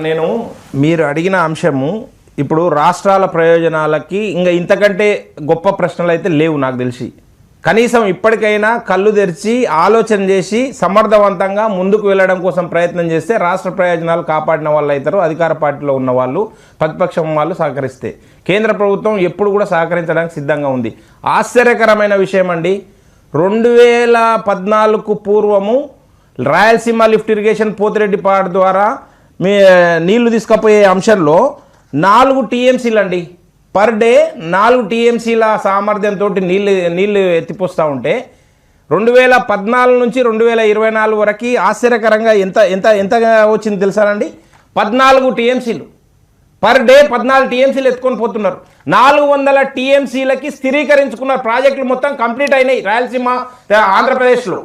నేను మీరు అడిగిన అంశము ఇప్పుడు రాష్ట్రాల ప్రయోజనాలకి ఇంకా ఇంతకంటే గొప్ప ప్రశ్నలు అయితే లేవు నాకు తెలిసి. కనీసం ఇప్పటికైనా కళ్ళు తెరిచి ఆలోచన చేసి సమర్థవంతంగా ముందుకు వెళ్ళడం కోసం ప్రయత్నం చేస్తే రాష్ట్ర ప్రయోజనాలు కాపాడిన వాళ్ళు అవుతారు. అధికార పార్టీలో ఉన్న వాళ్ళు, ప్రతిపక్షం వాళ్ళు సహకరిస్తే. కేంద్ర ప్రభుత్వం ఎప్పుడు కూడా సహకరించడానికి సిద్ధంగా ఉంది. ఆశ్చర్యకరమైన విషయం అండి, 2014 పూర్వము రాయలసీమ లిఫ్ట్ ఇరిగేషన్ పోతిరెడ్డిపాడు ద్వారా మీ నీళ్లు తీసుకుపోయే అంశంలో 4 టీఎంసీలు అండి పర్ డే 4 టీఎంసీల సామర్థ్యంతో నీళ్ళు ఎత్తిపోస్తూ ఉంటే 2014 నుంచి 2024 వరకు ఆశ్చర్యకరంగా ఎంతగా వచ్చింది తెలుసానండి? 14 టీఎంసీలు పర్ డే 14 టీఎంసీలు ఎత్తుకొని పోతున్నారు. 400 టీఎంసీలకి స్థిరీకరించుకున్న ప్రాజెక్టులు మొత్తం కంప్లీట్ అయినాయి రాయలసీమ ఆంధ్రప్రదేశ్లో.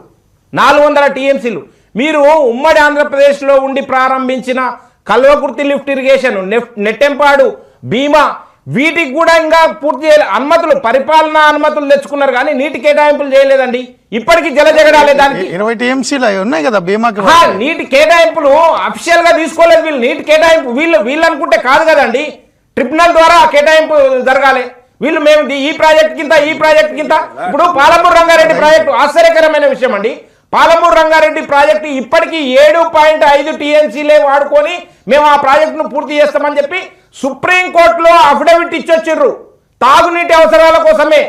400 టీఎంసీలు. మీరు ఉమ్మడి ఆంధ్రప్రదేశ్లో ఉండి ప్రారంభించిన కల్వకుర్తి లిఫ్ట్ ఇరిగేషన్, నెట్టెంపాడు, భీమా, వీటికి కూడా ఇంకా పూర్తి చేయాలి. అనుమతులు, పరిపాలనా అనుమతులు తెచ్చుకున్నారు కానీ నీటి కేటాయింపులు చేయలేదండి. ఇప్పటికీ జలజగడాలే దానికి 20 టీఎంసీలు ఉన్నాయి కదా భీమాకి. నీటి కేటాయింపులు అఫీషియల్ గా తీసుకోలేదు వీళ్ళు. నీటి కేటాయింపు వీళ్ళు అనుకుంటే కాదు కదండి, ట్రిబ్యునల్ ద్వారా కేటాయింపు జరగాలి. వీళ్ళు మేము ఈ ప్రాజెక్ట్ కింద ఇప్పుడు పాలమూరు రంగారెడ్డి ప్రాజెక్టు ఆశ్చర్యకరమైన విషయం అండి. పాలమూరు రంగారెడ్డి ప్రాజెక్టు ఇప్పటికీ 7.5 టీఎంసీలే వాడుకొని మేము ఆ ప్రాజెక్టును పూర్తి చేస్తామని చెప్పి సుప్రీంకోర్టులో అఫిడవిట్ ఇచ్చొచ్చిర్రు. తాగునీటి అవసరాల కోసమే,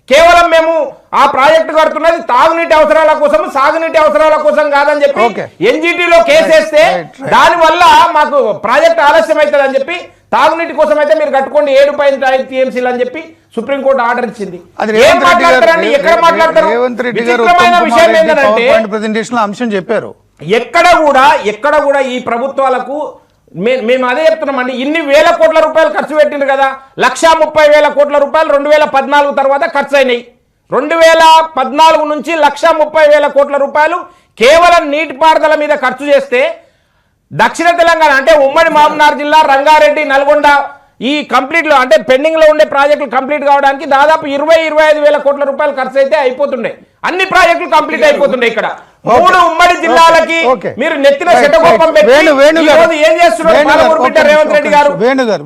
కేవలం మేము ఆ ప్రాజెక్టు కడుతున్నది తాగునీటి అవసరాల కోసం, సాగునీటి అవసరాల కోసం కాదని చెప్పి ఎన్జిటిలో కేసేస్తే దానివల్ల మాకు ప్రాజెక్టు ఆలస్యం అవుతుంది అని చెప్పి, తాగునీటి కోసం అయితే మీరు కట్టుకోండి 7.5 టీఎంసీలు అని చెప్పి సుప్రీంకోర్టు ఆర్డర్ ఇచ్చింది. అంశం చెప్పారు. ఎక్కడ కూడా ఈ ప్రభుత్వాలకు మేము అదే చెప్తున్నామండి. ఇన్ని వేల కోట్ల రూపాయలు ఖర్చు పెట్టిండ్రు కదా, 1,30,000 కోట్ల రూపాయలు 2014 తర్వాత ఖర్చు అయినాయి. 2014 నుంచి 1,30,000 కోట్ల రూపాయలు కేవలం నీటిపారుదల మీద ఖర్చు చేస్తే దక్షిణ తెలంగాణ అంటే ఉమ్మడి మహబూబ్నగర్ జిల్లా, రంగారెడ్డి, నల్గొండ ఈ కంప్లీట్ లో అంటే పెండింగ్ లో ఉండే ప్రాజెక్టులు కంప్లీట్ కావడానికి దాదాపు 20-25 కోట్ల రూపాయలు ఖర్చు అయితే అయిపోతుండే. అన్ని ప్రాజెక్టులు కంప్లీట్ అయిపోతుండే. ఇక్కడ 3 ఉమ్మడి జిల్లాలకి మీరు నెత్తిన శటకోపం పెట్టి ఏం చేస్తున్నారు రేవంత్ రెడ్డి గారు? వేణుగారు